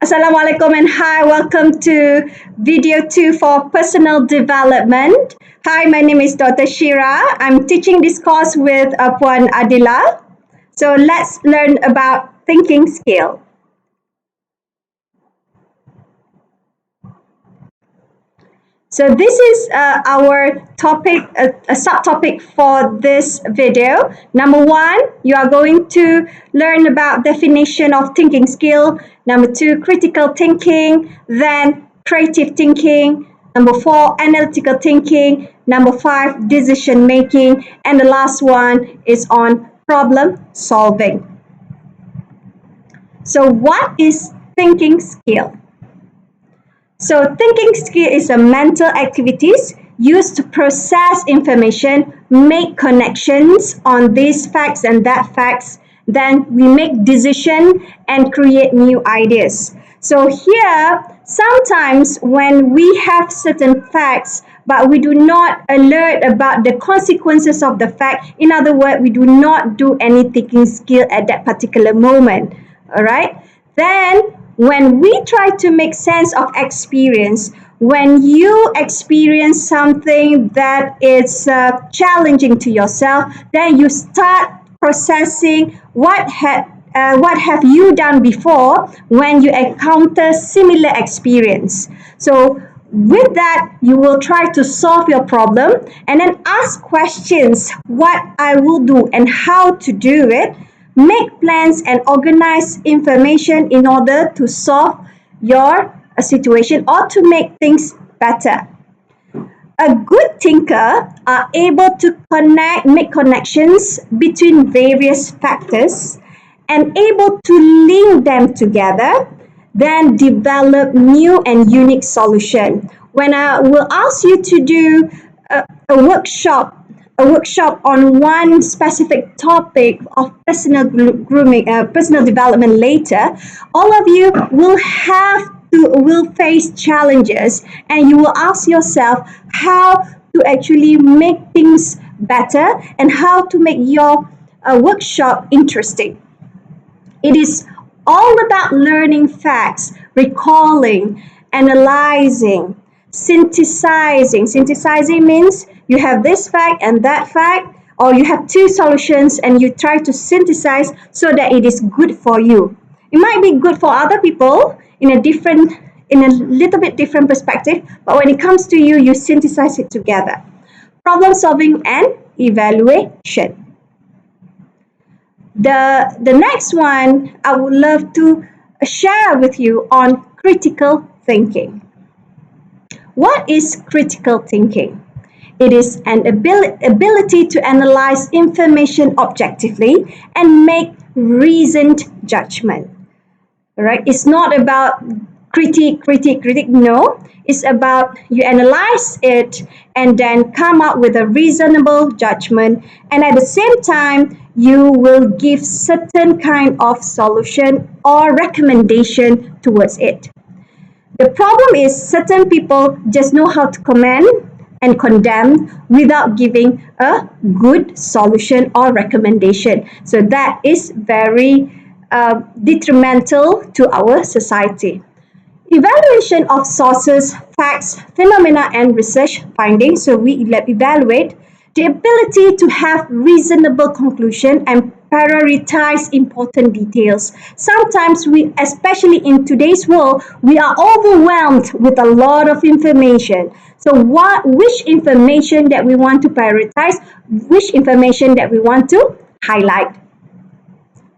Assalamualaikum and hi, welcome to video 2 for personal development. Hi, my name is Dr. Shira. I'm teaching this course with Puan Adila. So let's learn about thinking skill. So this is our topic, a subtopic for this video. Number one, you are going to learn about definition of thinking skill. Number two, critical thinking. Then creative thinking. Number four, analytical thinking. Number five, decision making. And the last one is on problem solving. So what is thinking skill? So thinking skill is a mental activities used to process information, make connections on these facts and that facts. Then we make decision and create new ideas. So here, sometimes when we have certain facts, but we do not alert about the consequences of the fact, in other words, we do not do any thinking skill at that particular moment. All right? Then when we try to make sense of experience, when you experience something that is challenging to yourself, then you start processing what have you done before when you encounter similar experience. So with that, you will try to solve your problem and then ask questions what I will do and how to do it. Make plans and organize information in order to solve your situation or to make things better. A good thinker are able to make connections between various factors and able to link them together, then develop new and unique solution. When I will ask you to do a workshop on one specific topic of personal development later, all of you will face challenges, and you will ask yourself how to actually make things better and how to make your workshop interesting. It is all about learning facts, recalling, analyzing, synthesizing. Synthesizing means you have this fact and that fact, or you have two solutions and you try to synthesize so that it is good for you. It might be good for other people in a little bit different perspective, but when it comes to you, you synthesize it together. Problem solving and evaluation. The next one I would love to share with you on critical thinking. What is critical thinking? It is an ability to analyze information objectively and make reasoned judgment. Right? It's not about critique. No, it's about you analyze it and then come up with a reasonable judgment, and at the same time you will give certain kind of solution or recommendation towards it. The problem is certain people just know how to comment and condemn without giving a good solution or recommendation. So that is very detrimental to our society. Evaluation of sources, facts, phenomena, and research findings. So we evaluate the ability to have reasonable conclusion and prioritize important details. Sometimes especially in today's world, we are overwhelmed with a lot of information. So which information that we want to prioritize, which information that we want to highlight.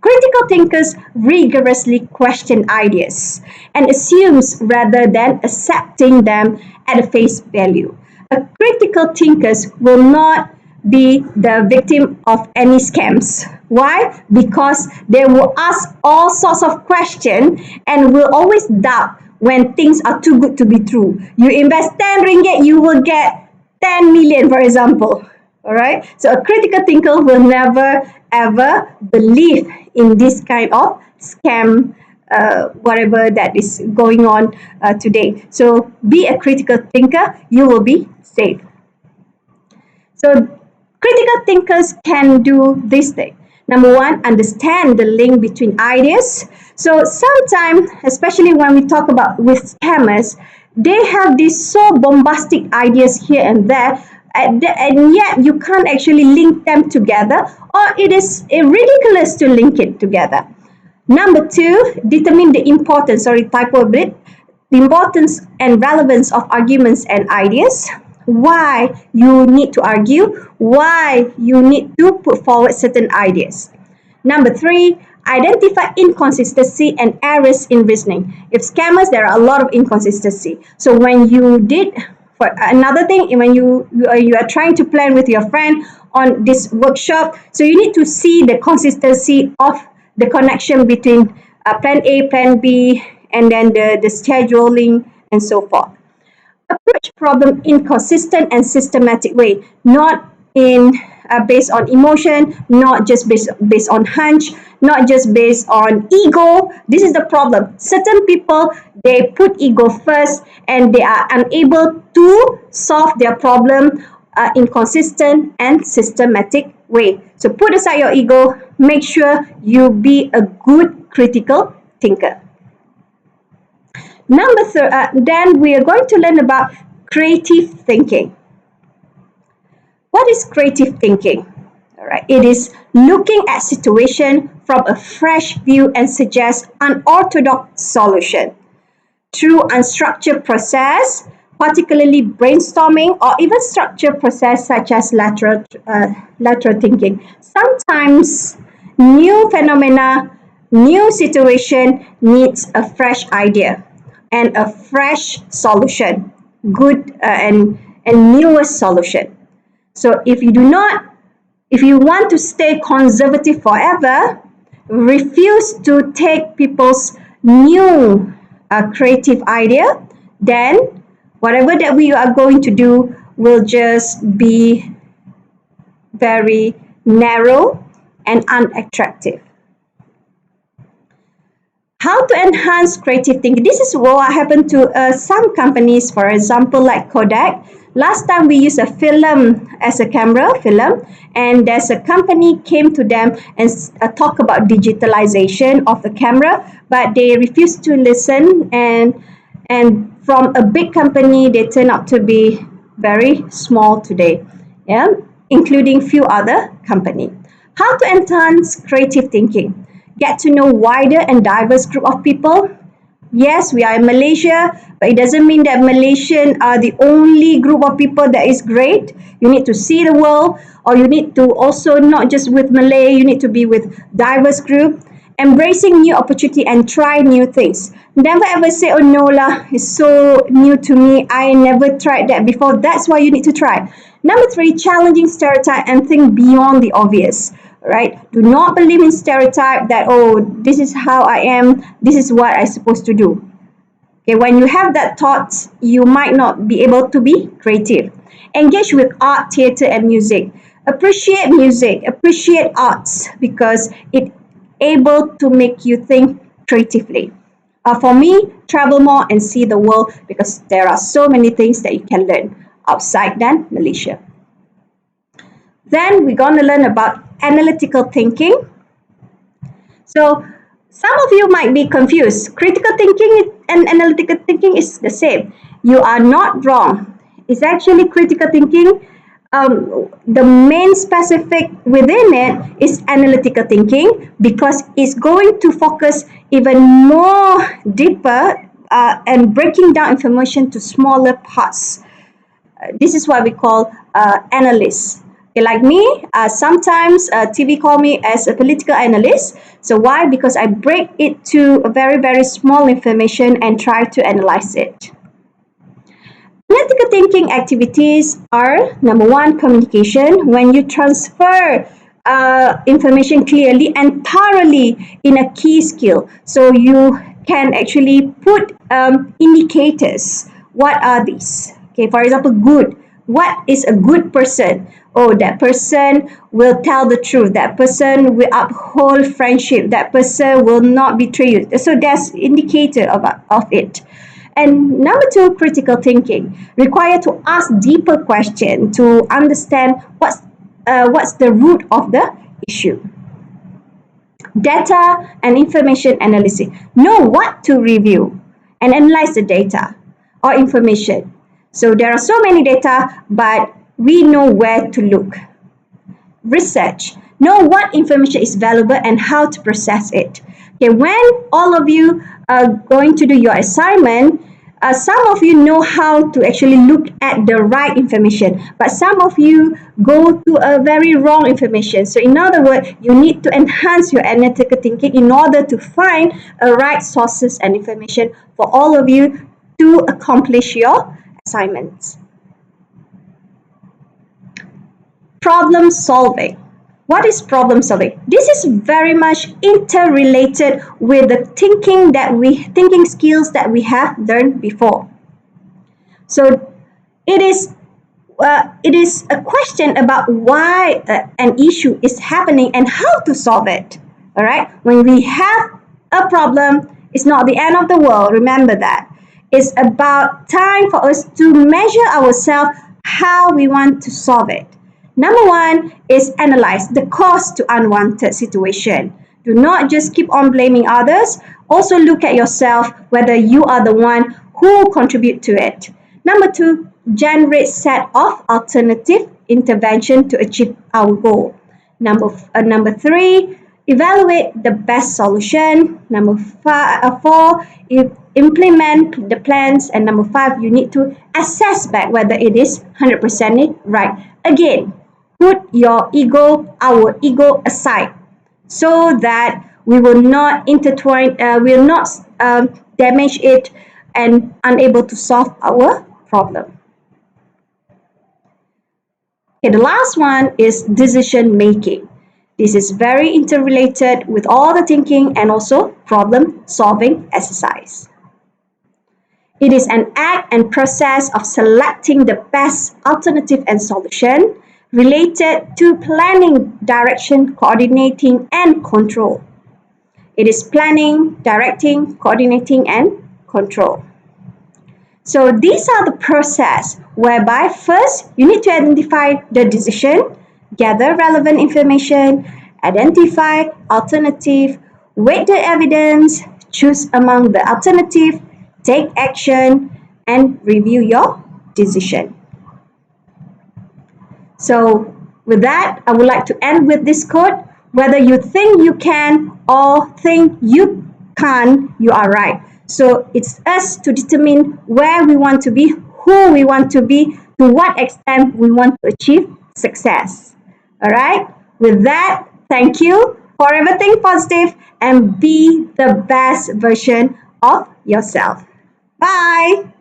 Critical thinkers rigorously question ideas and assumes rather than accepting them at a face value. A critical thinkers will not be the victim of any scams. Why? Because they will ask all sorts of questions and will always doubt when things are too good to be true. You invest 10 ringgit, you will get 10 million, for example. All right. So a critical thinker will never ever believe in this kind of scam, whatever that is going on today. So be a critical thinker, you will be safe. So critical thinkers can do this thing. Number one, understand the link between ideas. So sometimes, especially when we talk about with scammers, they have these so bombastic ideas here and there, and yet you can't actually link them together, or it is ridiculous to link it together. Number two, determine the importance, sorry, typo a bit, the importance and relevance of arguments and ideas. Why you need to argue, why you need to put forward certain ideas. Number three, identify inconsistency and errors in reasoning. If scammers, there are a lot of inconsistency. So when you did, for another thing, when you are trying to plan with your friend on this workshop, so you need to see the consistency of the connection between plan A, plan B, and then the scheduling and so forth. Approach problem in consistent and systematic way, not in based on emotion, not just based on hunch, not just based on ego. This is the problem. Certain people, they put ego first and they are unable to solve their problem in consistent and systematic way. So put aside your ego, make sure you be a good critical thinker. Then we are going to learn about creative thinking. What is creative thinking? All right, it is looking at situation from a fresh view and suggest unorthodox solution through unstructured process, particularly brainstorming, or even structured process such as lateral thinking. Sometimes new phenomena, new situation needs a fresh idea and a fresh solution, good and newest solution. So if you want to stay conservative forever, refuse to take people's new creative idea, then whatever that we are going to do will just be very narrow and unattractive. How to enhance creative thinking? This is what happened to some companies, for example, like Kodak. Last time we used a film as a camera, and there's a company came to them and talk about digitalization of the camera, but they refused to listen, and from a big company, they turn out to be very small today, yeah, including few other company. How to enhance creative thinking? Get to know wider and diverse group of people. Yes, we are in Malaysia, but it doesn't mean that Malaysians are the only group of people that is great. You need to see the world, or you need to also not just with Malay, you need to be with diverse group. Embracing new opportunity and try new things. Never ever say, oh no lah, it's so new to me, I never tried that before. That's why you need to try. Number three, challenging stereotype and think beyond the obvious. Right? Do not believe in stereotype that, oh, this is how I am, this is what I'm supposed to do. Okay, when you have that thought, you might not be able to be creative. Engage with art, theater, and music. Appreciate music, appreciate arts, because it able to make you think creatively. For me, travel more and see the world, because there are so many things that you can learn outside than Malaysia. Then we're going to learn about analytical thinking. So some of you might be confused. Critical thinking and analytical thinking is the same. You are not wrong. It's actually critical thinking. The main specific within it is analytical thinking, because it's going to focus even more deeper and breaking down information to smaller parts. This is what we call analysts. Okay, like me, sometimes TV call me as a political analyst. So why? Because I break it to a very, very small information and try to analyze it. Analytical thinking activities are, number one, communication. When you transfer information clearly and thoroughly in a key skill, so you can actually put indicators. What are these? Okay, for example, good. What is a good person? Oh, that person will tell the truth. That person will uphold friendship. That person will not betray you. So that's indicator of it. And number two, critical thinking. Require to ask deeper question to understand what's the root of the issue. Data and information analysis. Know what to review and analyze the data or information. So there are so many data, but we know where to look. Research. Know what information is valuable and how to process it. Okay, when all of you are going to do your assignment, some of you know how to actually look at the right information, but some of you go to a very wrong information. So in other words, you need to enhance your analytical thinking in order to find a right sources and information for all of you to accomplish your assignments. Problem solving. What is problem solving? This is very much interrelated with the thinking skills that we have learned before. So it is a question about why an issue is happening and how to solve it. All right. When we have a problem, it's not the end of the world. Remember that. It's about time for us to measure ourselves how we want to solve it. Number one is analyze the cause to unwanted situation. Do not just keep on blaming others. Also look at yourself whether you are the one who contribute to it. Number two, generate set of alternative intervention to achieve our goal. Number three, evaluate the best solution. Four, implement the plans. And number five, you need to assess back whether it is 100% right. Again, put our ego aside so that we will not will not damage it and unable to solve our problem. Okay, the last one is decision making. This is very interrelated with all the thinking and also problem solving exercise. It is an act and process of selecting the best alternative and solution related to planning, direction, coordinating, and control. It is planning, directing, coordinating, and control. So these are the process whereby first you need to identify the decision, gather relevant information, identify alternative, weigh the evidence, choose among the alternative, take action, and review your decision. So with that, I would like to end with this quote. Whether you think you can or think you can't, you are right. So it's us to determine where we want to be, who we want to be, to what extent we want to achieve success. All right? With that, thank you. Forever think positive and be the best version of yourself. Bye.